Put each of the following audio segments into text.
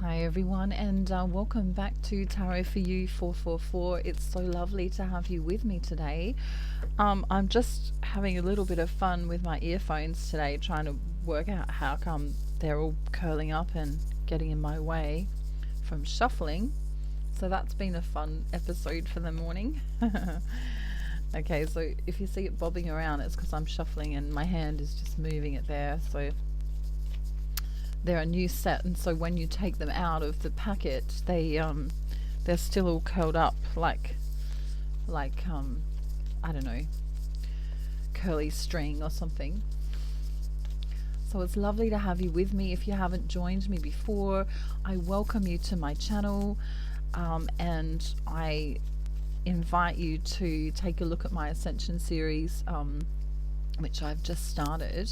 Hi everyone, and welcome back to Tarot for You 444. It's so lovely to have you with me today. I'm just having a little bit of fun with my earphones today, trying to work out how come they're all curling up and getting in my way from shuffling. So that's been a fun episode for the morning. Okay, so if you see it bobbing around, it's because I'm shuffling and my hand is just moving it there. So they're a new set, and so when you take them out of the packet, they're still all curled up like I don't know, curly string or something. So it's lovely to have you with me. If you haven't joined me before, I welcome you to my channel, and I invite you to take a look at my Ascension series, which I've just started.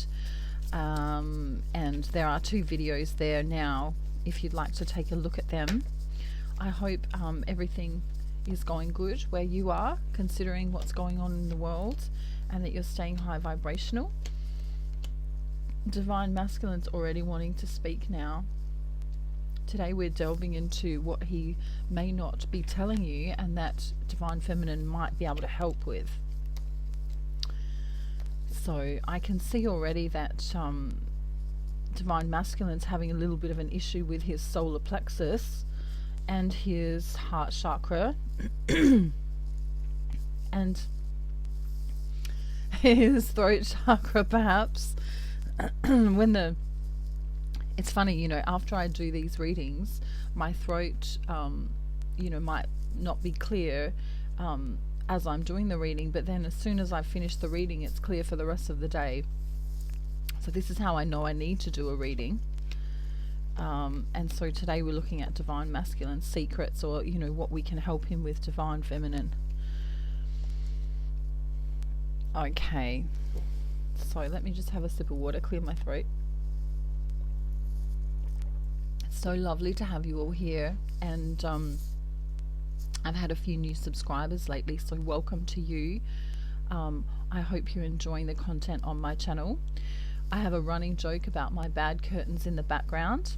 And there are 2 videos there now if you'd like to take a look at them. I hope everything is going good where you are, considering what's going on in the world, and that you're staying high vibrational. Divine Masculine's already wanting to speak now. Today we're delving into what he may not be telling you and that Divine Feminine might be able to help with. So I can see already that Divine Masculine's having a little bit of an issue with his solar plexus and his heart chakra and his throat chakra, perhaps. It's funny, you know, after I do these readings, my throat, might not be clear as I'm doing the reading, but then as soon as I finish the reading, it's clear for the rest of the day. So this is how I know I need to do a reading. And so today we're looking at Divine Masculine secrets, or what we can help him with Divine Feminine. Okay, so let me just have a sip of water, clear my throat. It's so lovely to have you all here, and I've had a few new subscribers lately, so welcome to you. I hope you're enjoying the content on my channel. I have a running joke about my bad curtains in the background,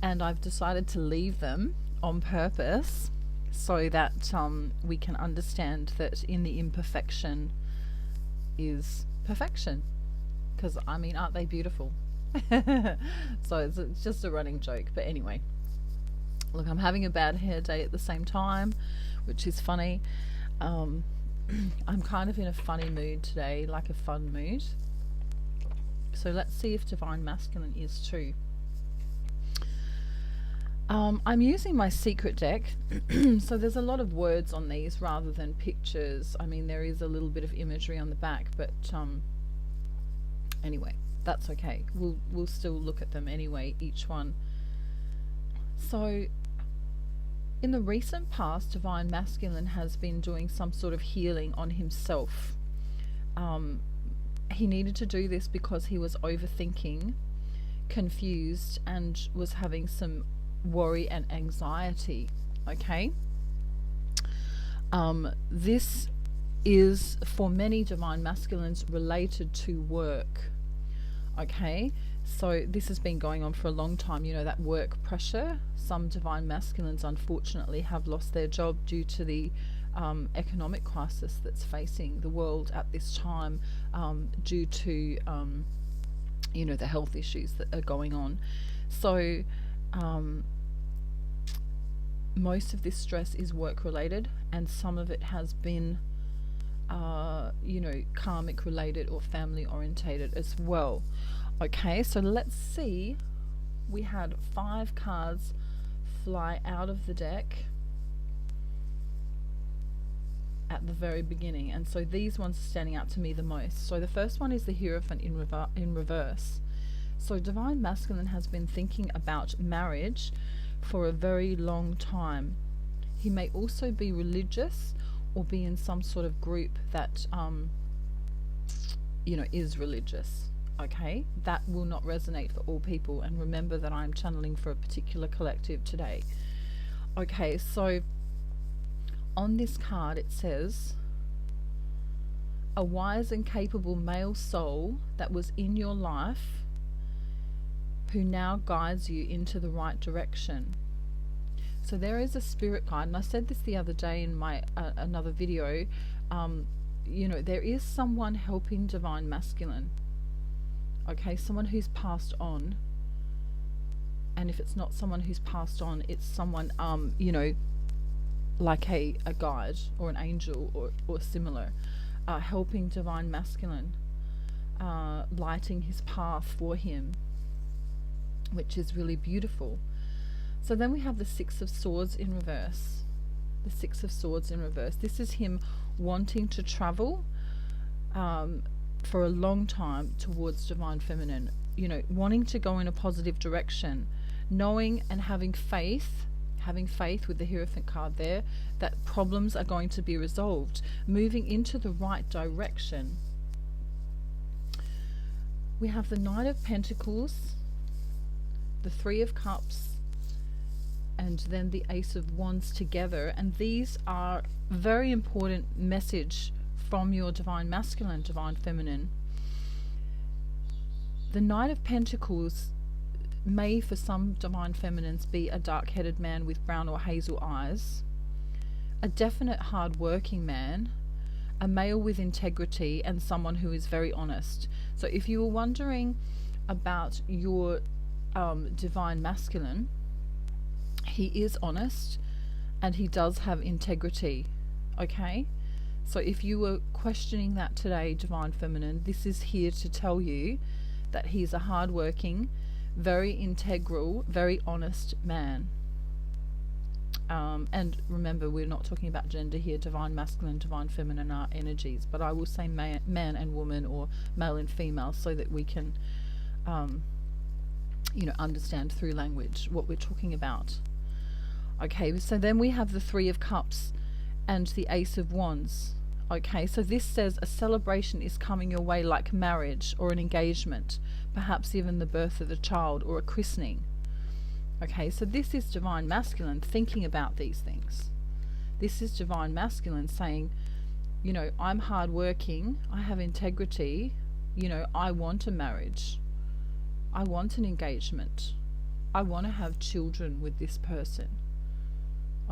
and I've decided to leave them on purpose so that we can understand that in the imperfection is perfection. Because, I mean, aren't they beautiful? So it's just a running joke. But anyway, look, I'm having a bad hair day at the same time, which is funny. I'm kind of in a funny mood today, like a fun mood. So let's see if Divine Masculine is too. I'm using my secret deck. So there's a lot of words on these rather than pictures. I mean, there is a little bit of imagery on the back, but anyway, that's okay. We'll still look at them anyway, each one. So in the recent past, Divine Masculine has been doing some sort of healing on himself. He needed to do this because he was overthinking, confused, and was having some worry and anxiety. Okay? This is, for many Divine Masculines, related to work. Okay? So this has been going on for a long time, that work pressure. Some Divine Masculines unfortunately have lost their job due to the economic crisis that's facing the world at this time, due to the health issues that are going on. So most of this stress is work related, and some of it has been karmic related or family orientated as well. Okay, so let's see. We had 5 cards fly out of the deck at the very beginning, and so these ones are standing out to me the most. So the first one is the Hierophant in reverse. So Divine Masculine has been thinking about marriage for a very long time. He may also be religious or be in some sort of group that is religious. Okay, that will not resonate for all people, and remember that I'm channeling for a particular collective today. Okay, so on this card it says, a wise and capable male soul that was in your life who now guides you into the right direction. So there is a spirit guide, and I said this the other day in my another video. There is someone helping Divine Masculine. Okay, someone who's passed on. And if it's not someone who's passed on, it's someone, like a guide or an angel or similar, helping Divine Masculine, lighting his path for him, which is really beautiful. So then we have the Six of Swords in reverse. The Six of Swords in reverse. This is him wanting to travel for a long time towards Divine Feminine, wanting to go in a positive direction, knowing and having faith with the Hierophant card there, that problems are going to be resolved, moving into the right direction. We have the Knight of Pentacles, the Three of Cups, and then the Ace of Wands together, and these are very important message from your Divine Masculine, Divine Feminine. The Knight of Pentacles may, for some Divine Feminines, be a dark-headed man with brown or hazel eyes, a definite hard-working man, a male with integrity, and someone who is very honest. So if you were wondering about your Divine Masculine, he is honest and he does have integrity. Okay, so if you were questioning that today, Divine Feminine, this is here to tell you that he's a hardworking, very integral, very honest man. And remember, we're not talking about gender here. Divine Masculine, Divine Feminine are energies, but I will say man and woman, or male and female, so that we can understand through language what we're talking about. Okay, so then we have the Three of Cups and the Ace of Wands. Okay, so this says a celebration is coming your way, like marriage or an engagement, perhaps even the birth of a child or a christening. Okay, so this is Divine Masculine thinking about these things. This is Divine Masculine saying, I'm hardworking, I have integrity, I want a marriage, I want an engagement, I want to have children with this person.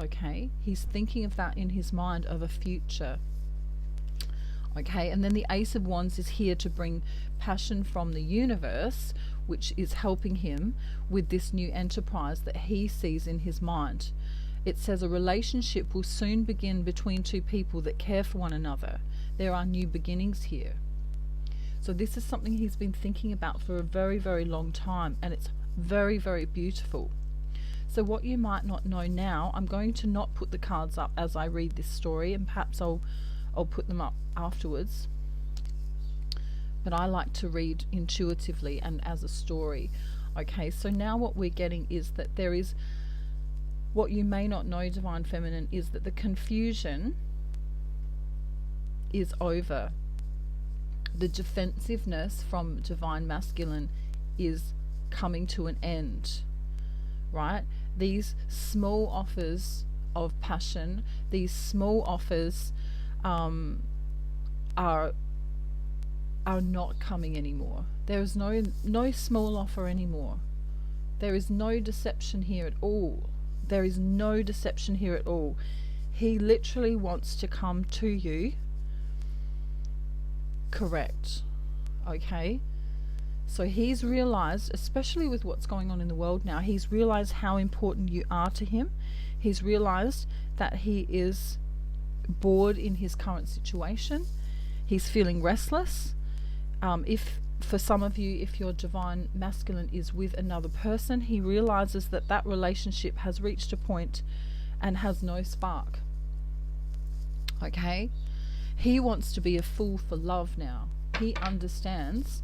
Okay, he's thinking of that in his mind, of a future. Okay, and then the Ace of Wands is here to bring passion from the universe, which is helping him with this new enterprise that he sees in his mind. It says a relationship will soon begin between two people that care for one another. There are new beginnings here. So this is something he's been thinking about for a very, very long time, and it's very, very beautiful. So what you might not know now, I'm going to not put the cards up as I read this story, and perhaps I'll put them up afterwards. But I like to read intuitively and as a story. Okay, so now what we're getting is that there is, what you may not know, Divine Feminine, is that the confusion is over. The defensiveness from Divine Masculine is coming to an end, right? These small offers of passion, these small offers are not coming anymore. There is no small offer anymore. There is no deception here at all. There is no deception here at all. He literally wants to come to you correct. Okay, so he's realized, especially with what's going on in the world now, he's realized how important you are to him. He's realized that he is bored in his current situation. He's feeling restless. If for some of you, if your Divine Masculine is with another person, he realizes that that relationship has reached a point and has no spark. Okay, he wants to be a fool for love now. He understands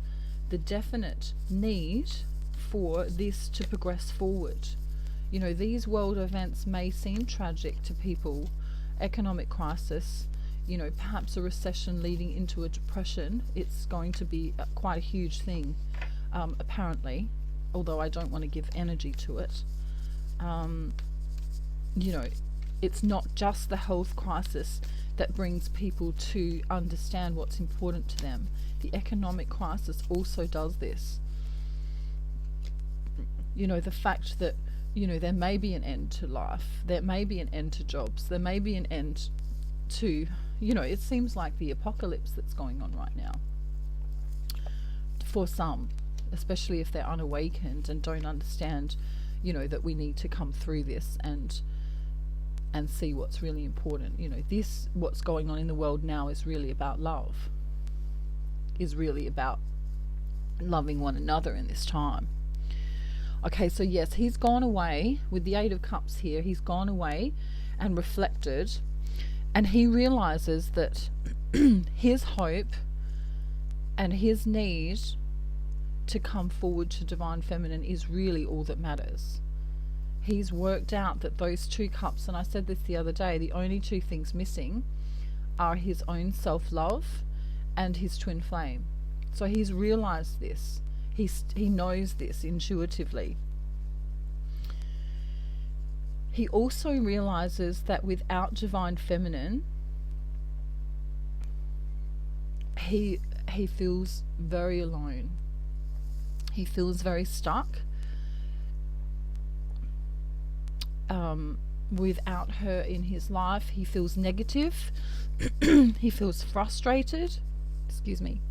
the definite need for this to progress forward. These world events may seem tragic to people, economic crisis, perhaps a recession leading into a depression. It's going to be quite a huge thing, apparently, although I don't want to give energy to it. It's not just the health crisis that brings people to understand what's important to them. The economic crisis also does this. The fact that, there may be an end to life, there may be an end to jobs, there may be an end to, it seems like the apocalypse that's going on right now for some, especially if they're unawakened and don't understand, that we need to come through this and see what's really important. This, what's going on in the world now, is really about love, is really about loving one another in this time. Okay, so yes, he's gone away with the Eight of Cups here. He's gone away and reflected, and he realizes that his hope and his need to come forward to Divine Feminine is really all that matters. He's worked out that those two cups, and I said this the other day, the only two things missing are his own self-love and his twin flame. So he's realized this. He knows this intuitively. He also realizes that without Divine Feminine, he feels very alone. He feels very stuck. Without her in his life, he feels negative. He feels frustrated. Excuse me.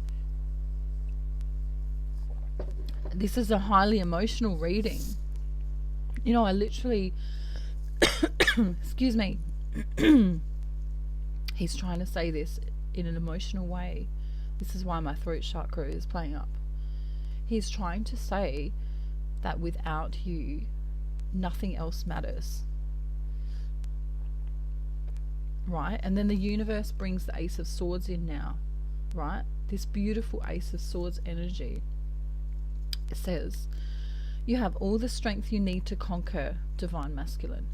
This is a highly emotional reading. I literally excuse me. He's trying to say this in an emotional way. This is why my throat chakra is playing up. He's trying to say that without you, nothing else matters. Right? And then the universe brings the Ace of Swords in now. Right? This beautiful Ace of Swords energy. It says, you have all the strength you need to conquer, Divine Masculine.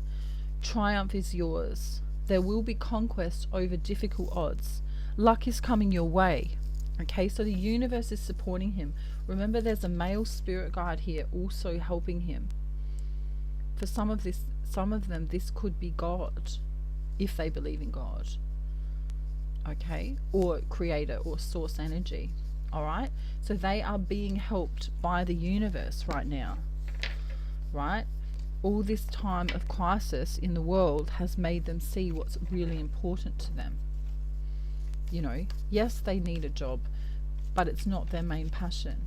Triumph is yours. There will be conquest over difficult odds. Luck is coming your way. Okay, so the universe is supporting him. Remember, there's a male spirit guide here also helping him. For some of them, this could be God, if they believe in God. Okay, or creator or source energy. All right, so they are being helped by the universe right now. Right? All this time of crisis in the world has made them see what's really important to them. Yes, they need a job, but it's not their main passion.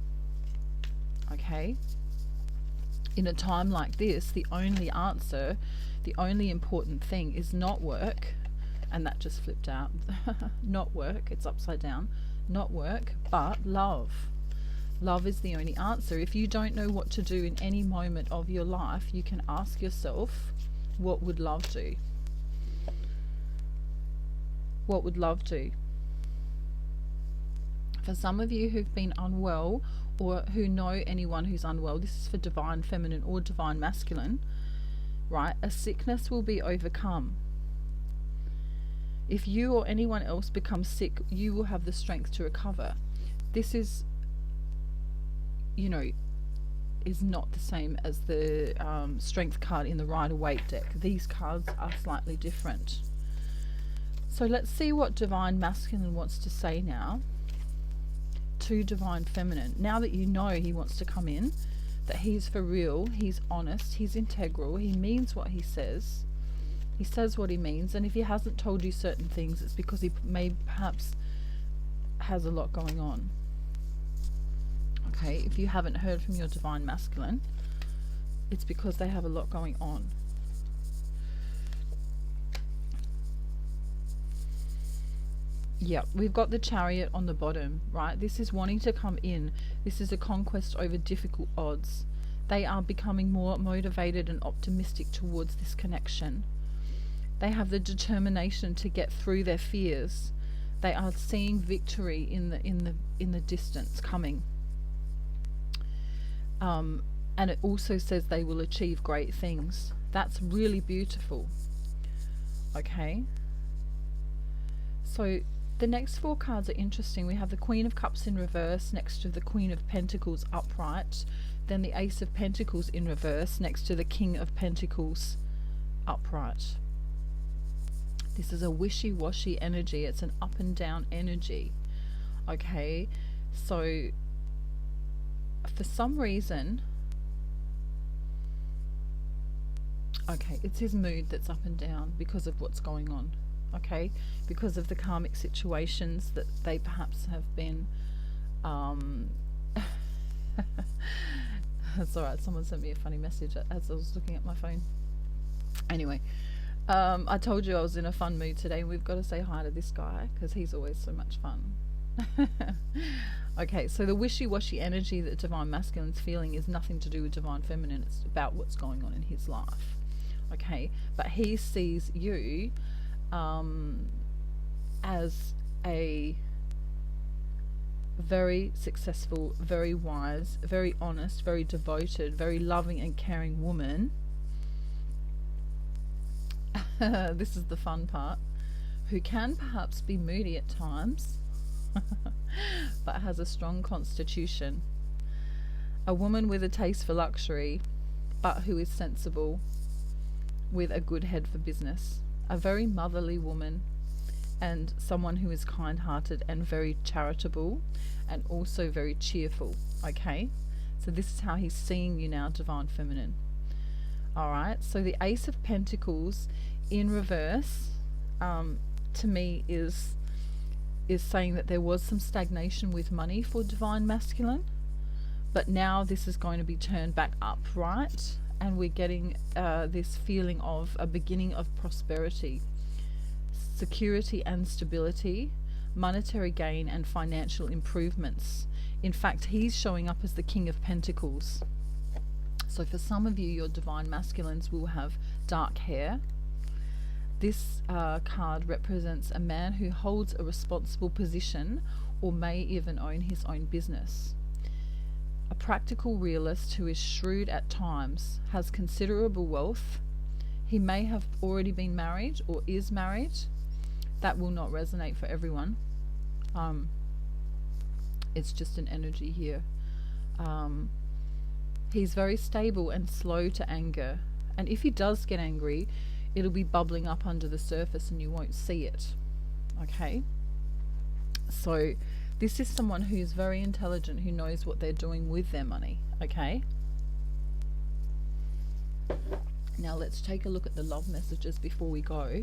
Okay? In a time like this, the only answer, the only important thing is not work, and that just flipped out. Not work, it's upside down. Not work, but love. Love is the only answer. If you don't know what to do in any moment of your life, you can ask yourself, what would love do? What would love do? For some of you who've been unwell, or who know anyone who's unwell, this is for Divine Feminine or Divine Masculine, right? A sickness will be overcome. If you or anyone else becomes sick, you will have the strength to recover. This is, is not the same as the strength card in the Rider-Waite deck. These cards are slightly different. So let's see what Divine Masculine wants to say now to Divine Feminine. Now that you know he wants to come in, that he's for real, he's honest, he's integral, he means what he says. He says what he means, and if he hasn't told you certain things, it's because he perhaps has a lot going on. Okay, if you haven't heard from your Divine Masculine, it's because they have a lot going on. Yep, we've got the Chariot on the bottom, right? This is wanting to come in. This is a conquest over difficult odds. They are becoming more motivated and optimistic towards this connection. They have the determination to get through their fears. They are seeing victory in the distance coming. And it also says they will achieve great things. That's really beautiful. Okay. So the next four cards are interesting. We have the Queen of Cups in reverse next to the Queen of Pentacles upright. Then the Ace of Pentacles in reverse next to the King of Pentacles upright. This is a wishy-washy energy. It's an up and down energy. Okay, so for some reason, Okay, it's his mood that's up and down because of what's going on. Okay, because of the karmic situations that they perhaps have been. Um, that's alright, someone sent me a funny message as I was looking at my phone. Anyway, I told you I was in a fun mood today, and we've got to say hi to this guy because he's always so much fun. Okay, so the wishy-washy energy that Divine Masculine's feeling is nothing to do with Divine Feminine. It's about what's going on in his life. Okay, but he sees you as a very successful, very wise, very honest, very devoted, very loving and caring woman. This is the fun part. Who can perhaps be moody at times, but has a strong constitution. A woman with a taste for luxury, but who is sensible, with a good head for business. A very motherly woman, and someone who is kind-hearted and very charitable, and also very cheerful. Okay, so this is how he's seeing you now, Divine Feminine. All right, so the Ace of Pentacles in reverse, to me is saying that there was some stagnation with money for Divine Masculine, but now this is going to be turned back up, right? And we're getting this feeling of a beginning of prosperity, security and stability, monetary gain and financial improvements. In fact, he's showing up as the King of Pentacles. So for some of you, your Divine Masculines will have dark hair. This card represents a man who holds a responsible position or may even own his own business. A practical realist who is shrewd at times, has considerable wealth. He may have already been married or is married. That will not resonate for everyone. It's just an energy here. He's very stable and slow to anger. And if he does get angry, it'll be bubbling up under the surface and you won't see it. Okay? So this is someone who's very intelligent, who knows what they're doing with their money. Okay? Now let's take a look at the love messages before we go.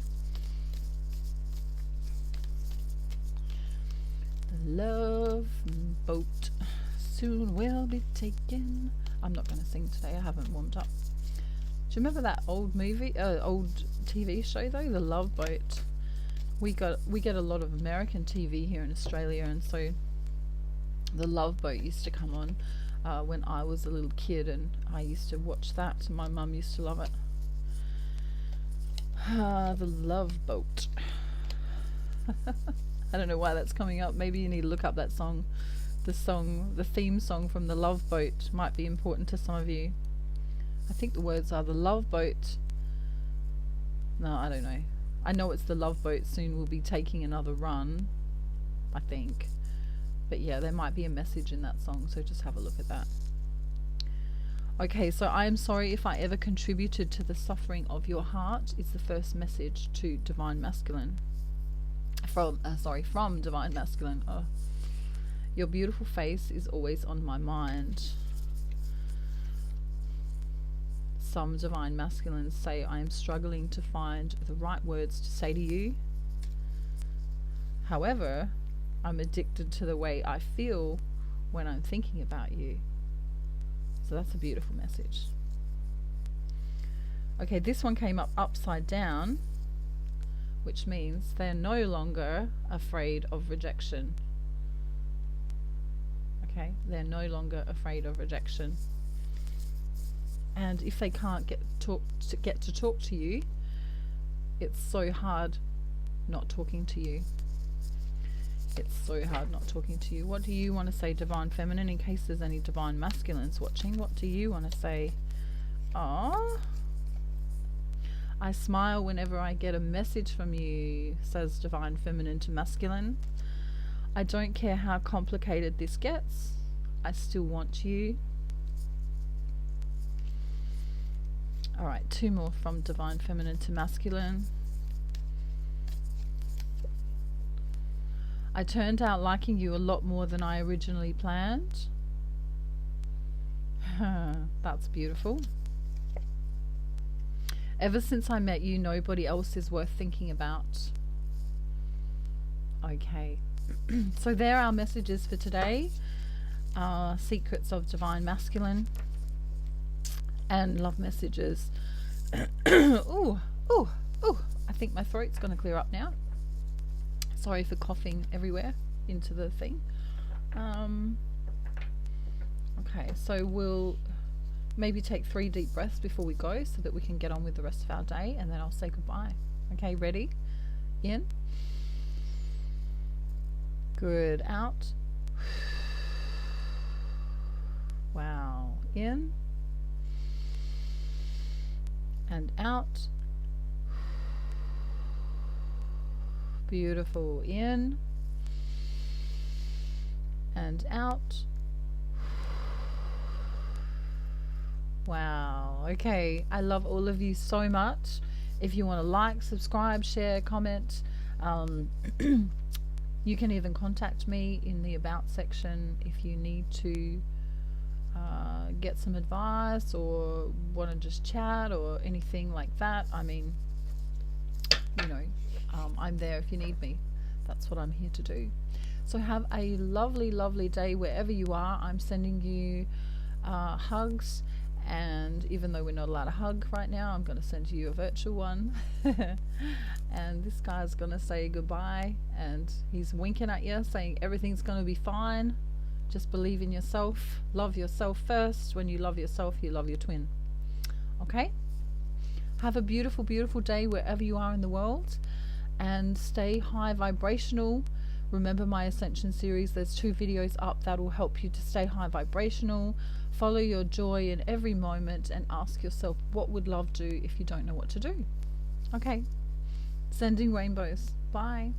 The love boat soon will be taken. I'm not going to sing today. I haven't warmed up. Do you remember that old movie, old TV show though, The Love Boat? We get a lot of American TV here in Australia, and so The Love Boat used to come on when I was a little kid, and I used to watch that. My mum used to love it. The Love Boat. I don't know why that's coming up. Maybe you need to look up that song. The theme song from The Love Boat might be important to some of you. I think the words are the Love Boat. No, I don't know. I know it's the Love Boat soon will be taking another run, I think. But yeah, there might be a message in that song, so just have a look at that. Okay, so I am sorry if I ever contributed to the suffering of your heart is the first message to Divine Masculine. From Divine Masculine. Oh. Your beautiful face is always on my mind. Some Divine Masculines say, I am struggling to find the right words to say to you. However, I'm addicted to the way I feel when I'm thinking about you. So that's a beautiful message. Okay, this one came up upside down, which means they're no longer afraid of rejection. Okay, they're no longer afraid of rejection. And if they can't get to talk to you, it's so hard not talking to you. It's so hard not talking to you. What do you want to say, Divine Feminine, in case there's any Divine Masculines watching? What do you want to say? Ah, I smile whenever I get a message from you, says Divine Feminine to Masculine. I don't care how complicated this gets. I still want you. Alright, two more from Divine Feminine to Masculine. I turned out liking you a lot more than I originally planned. That's beautiful. Ever since I met you, nobody else is worth thinking about. Okay. So there are messages for today. Secrets of Divine Masculine and love messages. Ooh, ooh, ooh. I think my throat's going to clear up now. Sorry for coughing everywhere into the thing. Okay, so we'll maybe take 3 deep breaths before we go so that we can get on with the rest of our day, and then I'll say goodbye. Okay, ready? In. Good. Out. Wow. In. And out. Beautiful. In. And out. Wow. Okay, I love all of you so much. If you want to like, subscribe, share, comment, you can even contact me in the about section if you need to get some advice or want to just chat or anything like that. I mean, you know, I'm there if you need me. That's what I'm here to do. So have a lovely, lovely day wherever you are. I'm sending you hugs, and even though we're not allowed to hug right now, I'm going to send you a virtual one. And this guy's going to say goodbye, and he's winking at you saying everything's going to be fine. Just believe in yourself. Love yourself first. When you love yourself, you love your twin. Okay? Have a beautiful, beautiful day wherever you are in the world, and stay high vibrational. Remember my Ascension series. There's 2 videos up that will help you to stay high vibrational. Follow your joy in every moment and ask yourself, what would love do if you don't know what to do? Okay. Sending rainbows. Bye.